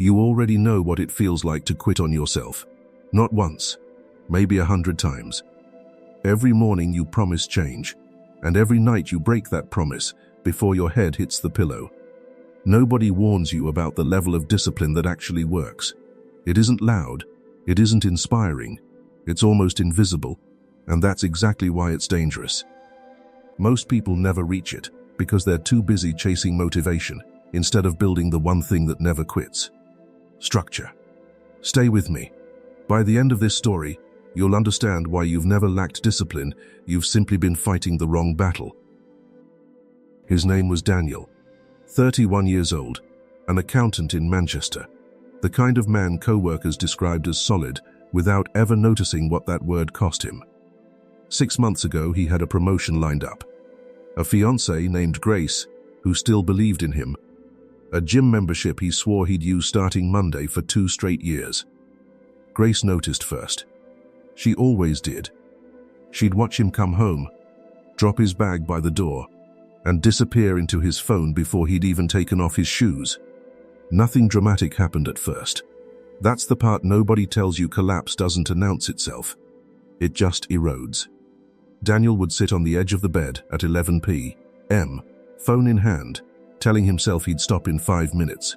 You already know what it feels like to quit on yourself. Not once, maybe 100 times. Every morning you promise change, and every night you break that promise before your head hits the pillow. Nobody warns you about the level of discipline that actually works. It isn't loud, it isn't inspiring, it's almost invisible, and that's exactly why it's dangerous. Most people never reach it because they're too busy chasing motivation instead of building the one thing that never quits. Structure. Stay with me. By the end of this story, you'll understand why you've never lacked discipline, you've simply been fighting the wrong battle. His name was Daniel, 31 years old, an accountant in Manchester, the kind of man co-workers described as solid without ever noticing what that word cost him. 6 months ago, he had a promotion lined up. A fiancée named Grace, who still believed in him. A gym membership he swore he'd use starting Monday for 2 straight years. Grace noticed first. She always did. She'd watch him come home, drop his bag by the door, and disappear into his phone before he'd even taken off his shoes. Nothing dramatic happened at first. That's the part nobody tells you. Collapse doesn't announce itself. It just erodes. Daniel would sit on the edge of the bed at 11 p.m., phone in hand, telling himself he'd stop in 5 minutes.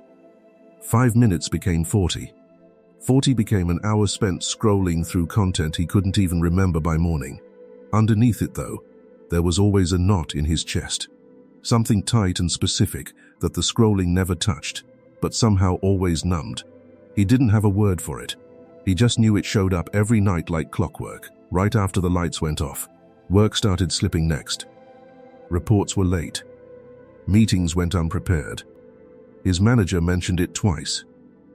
5 minutes became 40. 40 became an hour spent scrolling through content he couldn't even remember by morning. Underneath it, though, there was always a knot in his chest. Something tight and specific that the scrolling never touched, but somehow always numbed. He didn't have a word for it. He just knew it showed up every night like clockwork, right after the lights went off. Work started slipping next. Reports were late. Meetings went unprepared. His manager mentioned it twice,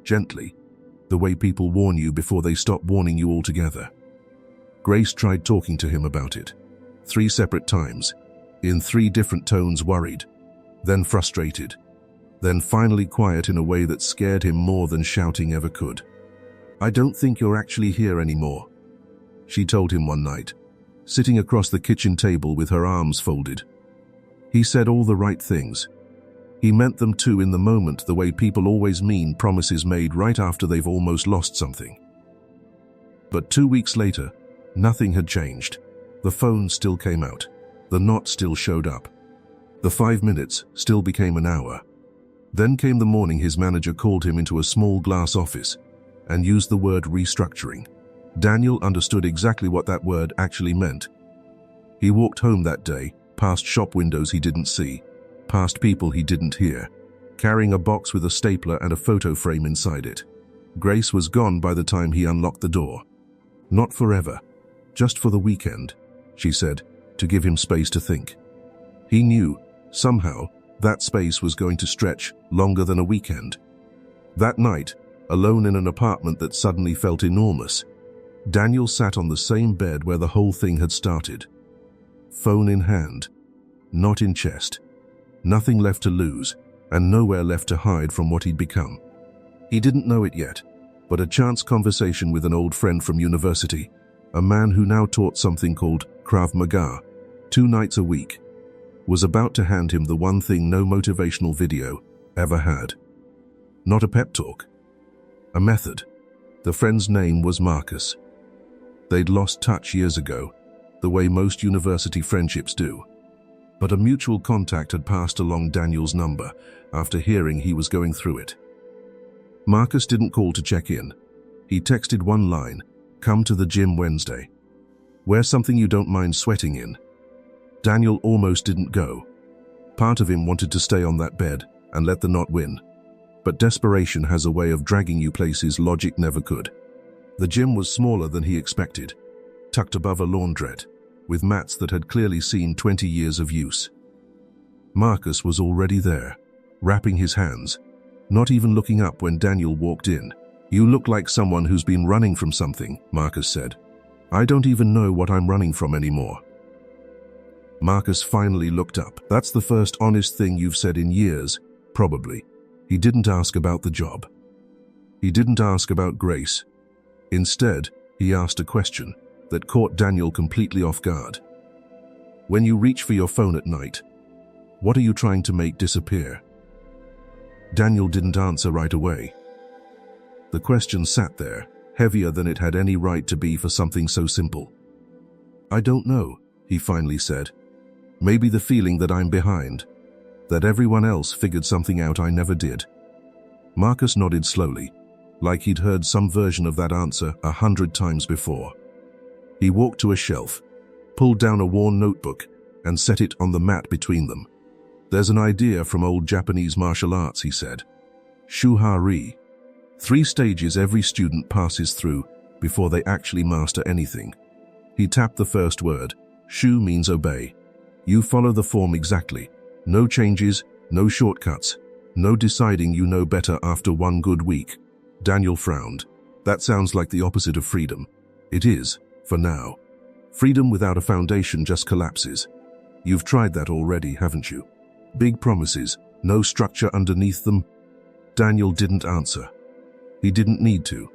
gently, the way people warn you before they stop warning you altogether. Grace tried talking to him about it, 3 separate times, in 3 different tones, worried, then frustrated, then finally quiet in a way that scared him more than shouting ever could. "I don't think you're actually here anymore," she told him one night, sitting across the kitchen table with her arms folded. He said all the right things. He meant them too in the moment, the way people always mean promises made right after they've almost lost something. But 2 weeks later, nothing had changed. The phone still came out. The knot still showed up. The 5 minutes still became an hour. Then came the morning his manager called him into a small glass office and used the word restructuring. Daniel understood exactly what that word actually meant. He walked home that day, past shop windows he didn't see, past people he didn't hear, carrying a box with a stapler and a photo frame inside it. Grace was gone by the time he unlocked the door. "Not forever, just for the weekend," she said, to give him space to think. He knew, somehow, that space was going to stretch longer than a weekend. That night, alone in an apartment that suddenly felt enormous, Daniel sat on the same bed where the whole thing had started. Phone in hand, not in chest. Nothing left to lose, and nowhere left to hide from what he'd become. He didn't know it yet, but a chance conversation with an old friend from university, a man who now taught something called Krav Maga, 2 nights a week, was about to hand him the one thing no motivational video ever had. Not a pep talk, a method. The friend's name was Marcus. They'd lost touch years ago, the way most university friendships do. But a mutual contact had passed along Daniel's number after hearing he was going through it. Marcus didn't call to check in. He texted one line, "Come to the gym Wednesday. Wear something you don't mind sweating in." Daniel almost didn't go. Part of him wanted to stay on that bed and let the knot win. But desperation has a way of dragging you places logic never could. The gym was smaller than he expected, tucked above a laundrette, with mats that had clearly seen 20 years of use. Marcus was already there, wrapping his hands, not even looking up when Daniel walked in. "You look like someone who's been running from something," Marcus said. "I don't even know what I'm running from anymore." Marcus finally looked up. "That's the first honest thing you've said in years, probably." He didn't ask about the job. He didn't ask about Grace. Instead, he asked a question that caught Daniel completely off guard. "When you reach for your phone at night, what are you trying to make disappear?" Daniel didn't answer right away. The question sat there, heavier than it had any right to be for something so simple. "I don't know," he finally said. "Maybe the feeling that I'm behind, that everyone else figured something out I never did." Marcus nodded slowly, like he'd heard some version of that answer 100 times before. He walked to a shelf, pulled down a worn notebook, and set it on the mat between them. "There's an idea from old Japanese martial arts," he said. Shuha-ri. 3 stages every student passes through before they actually master anything. He tapped the first word. Shu means obey. You follow the form exactly. No changes, no shortcuts, no deciding you know better after one good week. Daniel frowned. That sounds like the opposite of freedom. It is, for now. Freedom without a foundation just collapses. You've tried that already, haven't you? Big promises, no structure underneath them. Daniel didn't answer. He didn't need to.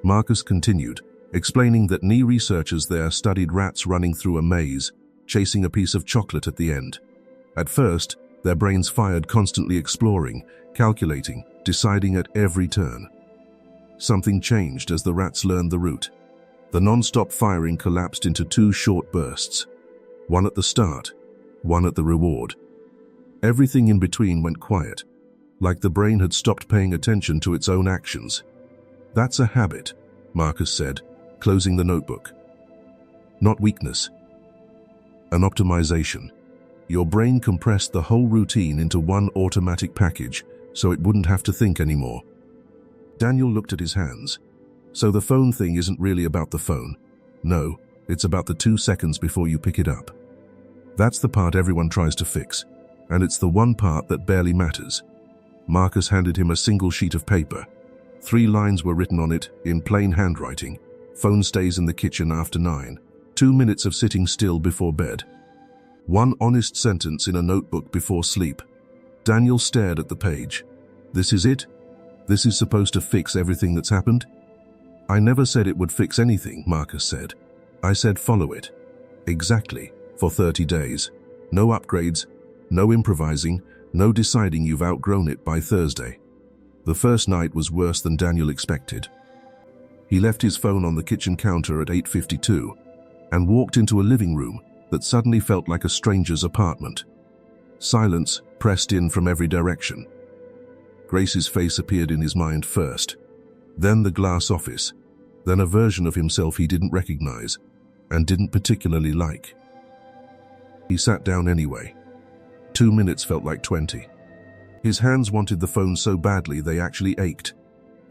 Marcus continued, explaining that Ni researchers there studied rats running through a maze, chasing a piece of chocolate at the end. At first, their brains fired, constantly exploring, calculating, deciding at every turn. Something changed as the rats learned the route. The non-stop firing collapsed into 2 short bursts. One at the start, one at the reward. Everything in between went quiet, like the brain had stopped paying attention to its own actions. "That's a habit," Marcus said, closing the notebook. "Not weakness. An optimization. Your brain compressed the whole routine into one automatic package, so it wouldn't have to think anymore." Daniel looked at his hands. "So the phone thing isn't really about the phone. No, it's about the 2 seconds before you pick it up. That's the part everyone tries to fix, and it's the one part that barely matters." Marcus handed him a single sheet of paper. 3 lines were written on it, in plain handwriting. "Phone stays in the kitchen after 9. 2 minutes of sitting still before bed." 1 honest sentence in a notebook before sleep. Daniel stared at the page. "This is it? This is supposed to fix everything that's happened?" "I never said it would fix anything," Marcus said. "I said follow it. Exactly, for 30 days. No upgrades, no improvising, no deciding you've outgrown it by Thursday." The first night was worse than Daniel expected. He left his phone on the kitchen counter at 8:52 and walked into a living room that suddenly felt like a stranger's apartment. Silence pressed in from every direction. Grace's face appeared in his mind first, then the glass office, then a version of himself he didn't recognize and didn't particularly like. He sat down anyway. 2 minutes felt like 20. His hands wanted the phone so badly they actually ached,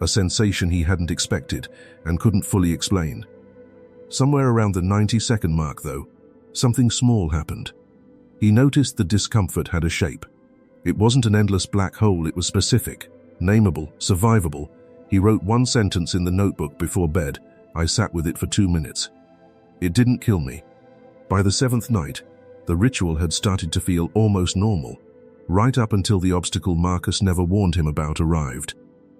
a sensation he hadn't expected and couldn't fully explain. Somewhere around the 90-second mark, though, something small happened. He noticed the discomfort had a shape. It wasn't an endless black hole, it was specific, nameable, survivable. He wrote 1 sentence in the notebook before bed. "I sat with it for 2 minutes. It didn't kill me." By the 7th night, the ritual had started to feel almost normal, right up until the obstacle Marcus never warned him about arrived.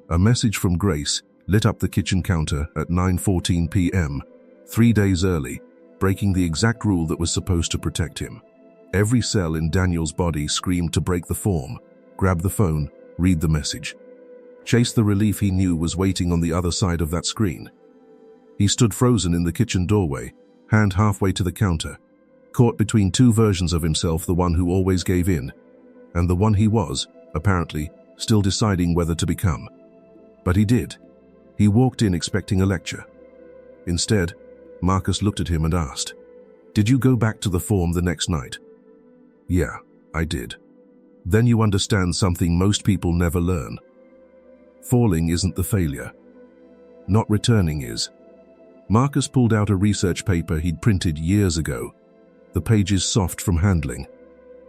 A message from Grace lit up the kitchen counter at 9:14 p.m., 3 days early, breaking the exact rule that was supposed to protect him. Every cell in Daniel's body screamed to break the form, grab the phone, read the message. Chase the relief he knew was waiting on the other side of that screen. He stood frozen in the kitchen doorway, hand halfway to the counter, caught between 2 versions of himself, the one who always gave in, and the one he was, apparently, still deciding whether to become. But he did. He walked in expecting a lecture. Instead, Marcus looked at him and asked, "Did you go back to the form the next night?" "Yeah, I did." "Then you understand something most people never learn. Falling isn't the failure. Not returning is." Marcus pulled out a research paper he'd printed years ago, the pages soft from handling.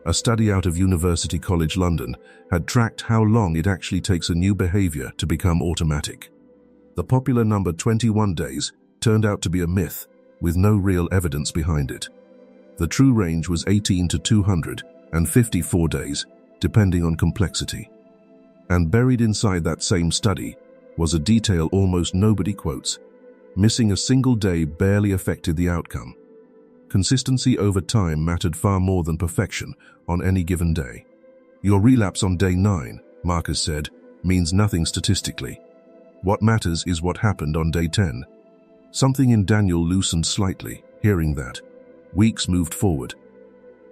A study out of University College London had tracked how long it actually takes a new behavior to become automatic. The popular number 21 days turned out to be a myth, with no real evidence behind it. The true range was 18 to 254 days, depending on complexity. And buried inside that same study was a detail almost nobody quotes. Missing a single day barely affected the outcome. Consistency over time mattered far more than perfection on any given day. "Your relapse on day 9, Marcus said, means nothing statistically. What matters is what happened on day 10. Something in Daniel loosened slightly, hearing that. Weeks moved forward.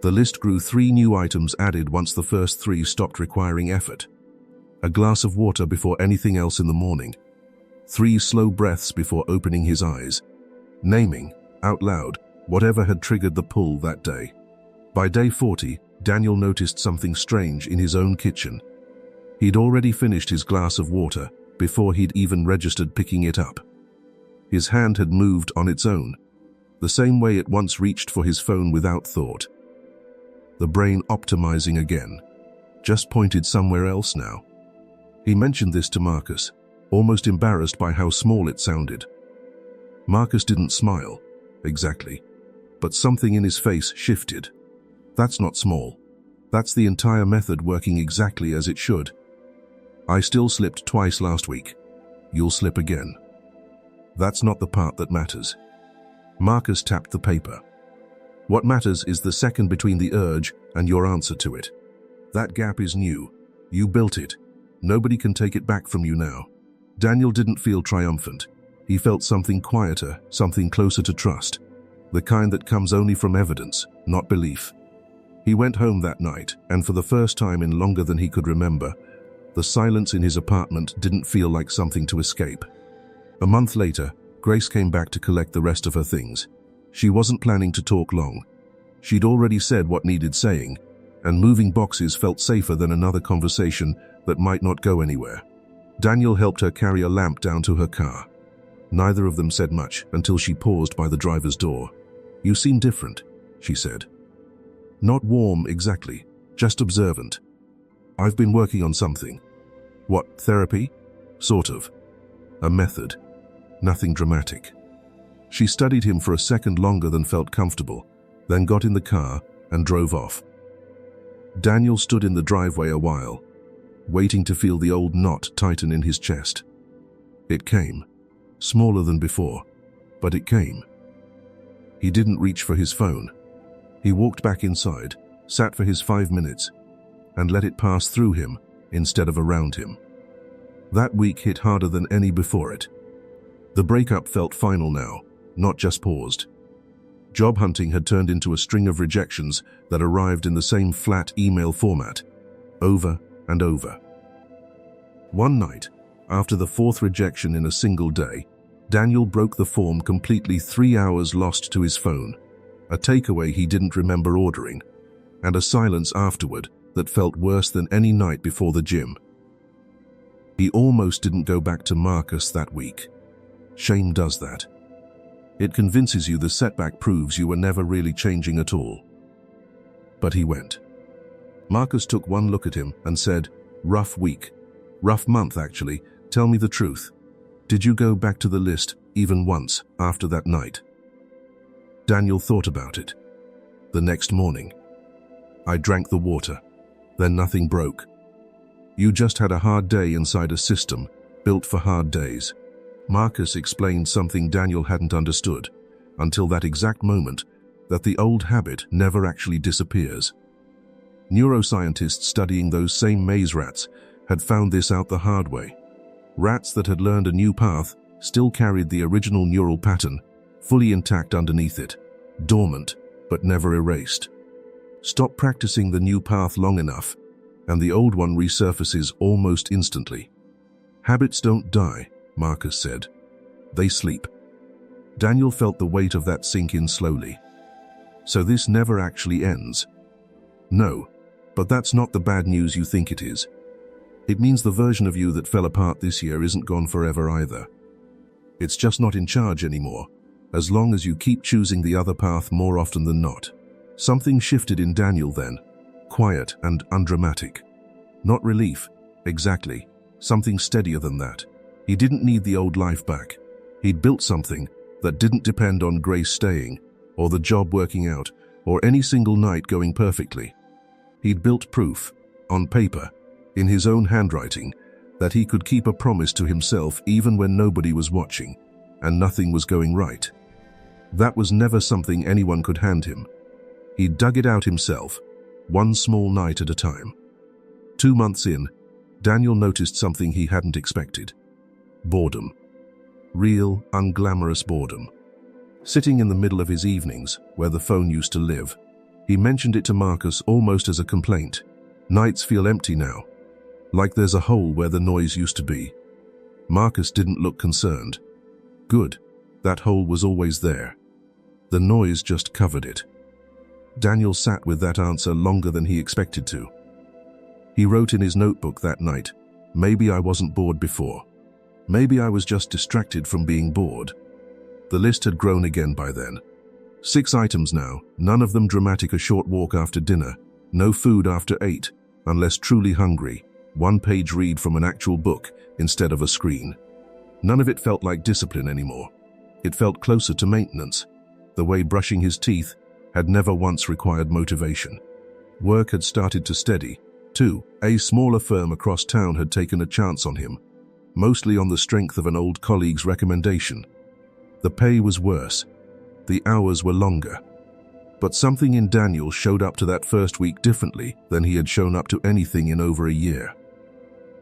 The list grew, 3 new items added once the first 3 stopped requiring effort. A glass of water before anything else in the morning. 3 slow breaths before opening his eyes. Naming, out loud, whatever had triggered the pull that day. By day 40, Daniel noticed something strange in his own kitchen. He'd already finished his glass of water before he'd even registered picking it up. His hand had moved on its own, the same way it once reached for his phone without thought. The brain optimizing again, just pointed somewhere else now. He mentioned this to Marcus, almost embarrassed by how small it sounded. Marcus didn't smile, exactly, but something in his face shifted. That's not small. That's the entire method working exactly as it should. I still slipped twice last week. You'll slip again. That's not the part that matters. Marcus tapped the paper. What matters is the second between the urge and your answer to it. That gap is new. You built it. Nobody can take it back from you now. Daniel didn't feel triumphant. He felt something quieter, something closer to trust. The kind that comes only from evidence, not belief. He went home that night, and for the first time in longer than he could remember, the silence in his apartment didn't feel like something to escape. A month later, Grace came back to collect the rest of her things. She wasn't planning to talk long. She'd already said what needed saying, and moving boxes felt safer than another conversation that might not go anywhere. Daniel helped her carry a lamp down to her car. Neither of them said much until she paused by the driver's door. "You seem different," she said. "Not warm exactly, just observant. I've been working on something." "What, therapy?" "Sort of. A method. Nothing dramatic." She studied him for a second longer than felt comfortable, then got in the car and drove off. Daniel stood in the driveway a while, waiting to feel the old knot tighten in his chest. It came, smaller than before, but it came. He didn't reach for his phone. He walked back inside, sat for his 5 minutes, and let it pass through him instead of around him. That week hit harder than any before it. The breakup felt final now, not just paused. Job hunting had turned into a string of rejections that arrived in the same flat email format, over and over. One night, after the 4th rejection in a single day, Daniel broke the form completely, 3 hours lost to his phone, a takeaway he didn't remember ordering, and a silence afterward that felt worse than any night before the gym. He almost didn't go back to Marcus that week. Shame does that. It convinces you the setback proves you were never really changing at all. But he went. Marcus took one look at him and said, "Rough week. Rough month, actually. Tell me the truth. Did you go back to the list even once after that night?" Daniel thought about it. The next morning. "I drank the water. Then nothing broke. You just had a hard day inside a system built for hard days." Marcus explained something Daniel hadn't understood until that exact moment, that the old habit never actually disappears. Neuroscientists studying those same maze rats had found this out the hard way. Rats that had learned a new path still carried the original neural pattern, fully intact underneath it, dormant but never erased. Stop practicing the new path long enough, and the old one resurfaces almost instantly. "Habits don't die," Marcus said. "They sleep." Daniel felt the weight of that sink in slowly. So this never actually ends. No, but that's not the bad news you think it is. It means the version of you that fell apart this year isn't gone forever either. It's just not in charge anymore, as long as you keep choosing the other path more often than not. Something shifted in Daniel then, quiet and undramatic. Not relief, exactly, something steadier than that. He didn't need the old life back. He'd built something that didn't depend on Grace staying, or the job working out, or any single night going perfectly. He'd built proof, on paper, in his own handwriting, that he could keep a promise to himself even when nobody was watching, and nothing was going right. That was never something anyone could hand him. He dug it out himself, one small night at a time. 2 months in, Daniel noticed something he hadn't expected. Boredom. Real, unglamorous boredom. Sitting in the middle of his evenings, where the phone used to live, he mentioned it to Marcus almost as a complaint. Nights feel empty now, like there's a hole where the noise used to be. Marcus didn't look concerned. Good, that hole was always there. The noise just covered it. Daniel sat with that answer longer than he expected to. He wrote in his notebook that night, "Maybe I wasn't bored before. Maybe I was just distracted from being bored." The list had grown again by then. 6 items now, none of them dramatic: a short walk after dinner, no food after 8, unless truly hungry, 1-page read from an actual book instead of a screen. None of it felt like discipline anymore. It felt closer to maintenance, the way brushing his teeth had never once required motivation. Work had started to steady, too. A smaller firm across town had taken a chance on him, mostly on the strength of an old colleague's recommendation. The pay was worse. The hours were longer. But something in Daniel showed up to that first week differently than he had shown up to anything in over a year.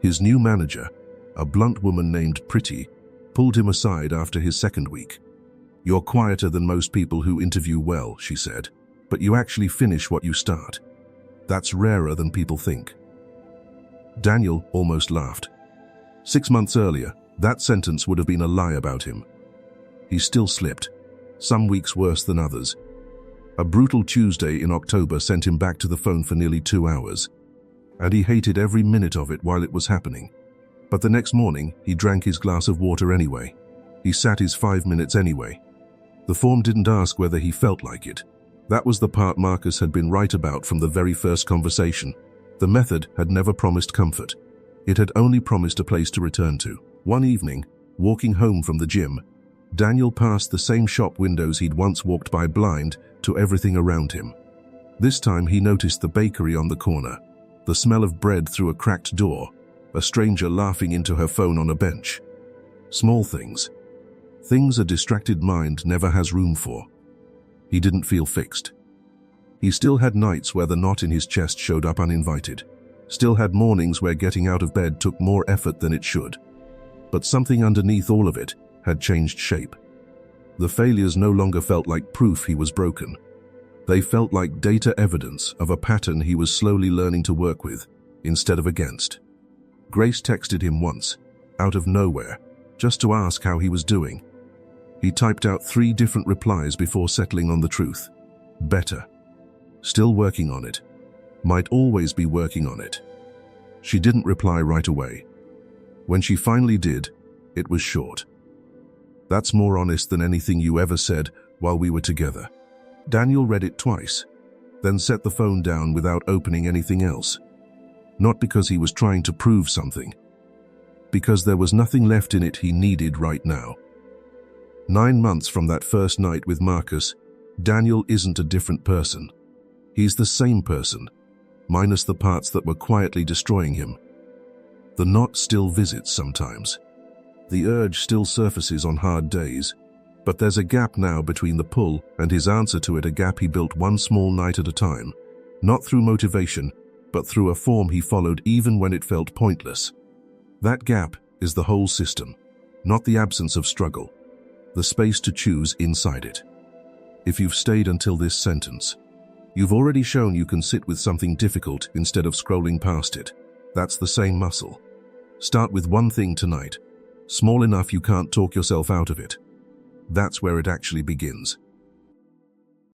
His new manager, a blunt woman named Pretty, pulled him aside after his second week. "You're quieter than most people who interview well," she said, "but you actually finish what you start. That's rarer than people think." Daniel almost laughed. 6 months earlier, that sentence would have been a lie about him. He still slipped, some weeks worse than others. A brutal Tuesday in October sent him back to the phone for nearly 2 hours, and he hated every minute of it while it was happening. But the next morning, he drank his glass of water anyway. He sat his 5 minutes anyway. The form didn't ask whether he felt like it. That was the part Marcus had been right about from the very first conversation. The method had never promised comfort. It had only promised a place to return to. One evening, walking home from the gym, Daniel passed the same shop windows he'd once walked by blind to everything around him. This time he noticed the bakery on the corner, the smell of bread through a cracked door, a stranger laughing into her phone on a bench. Small things. Things a distracted mind never has room for. He didn't feel fixed. He still had nights where the knot in his chest showed up uninvited. Still had mornings where getting out of bed took more effort than it should. But something underneath all of it had changed shape. The failures no longer felt like proof he was broken. They felt like data evidence of a pattern he was slowly learning to work with, instead of against. Grace texted him once, out of nowhere, just to ask how he was doing. He typed out 3 different replies before settling on the truth. Better. Still working on it. Might always be working on it. She didn't reply right away. When she finally did, it was short. "That's more honest than anything you ever said while we were together." Daniel read it twice, then set the phone down without opening anything else. Not because he was trying to prove something, because there was nothing left in it he needed right now. 9 months from that first night with Marcus, Daniel isn't a different person. He's the same person, minus the parts that were quietly destroying him. The knot still visits sometimes. The urge still surfaces on hard days, but there's a gap now between the pull and his answer to it, a gap he built one small night at a time, not through motivation, but through a form he followed even when it felt pointless. That gap is the whole system, not the absence of struggle, the space to choose inside it. If you've stayed until this sentence, you've already shown you can sit with something difficult instead of scrolling past it. That's the same muscle. Start with one thing tonight, small enough you can't talk yourself out of it. That's where it actually begins.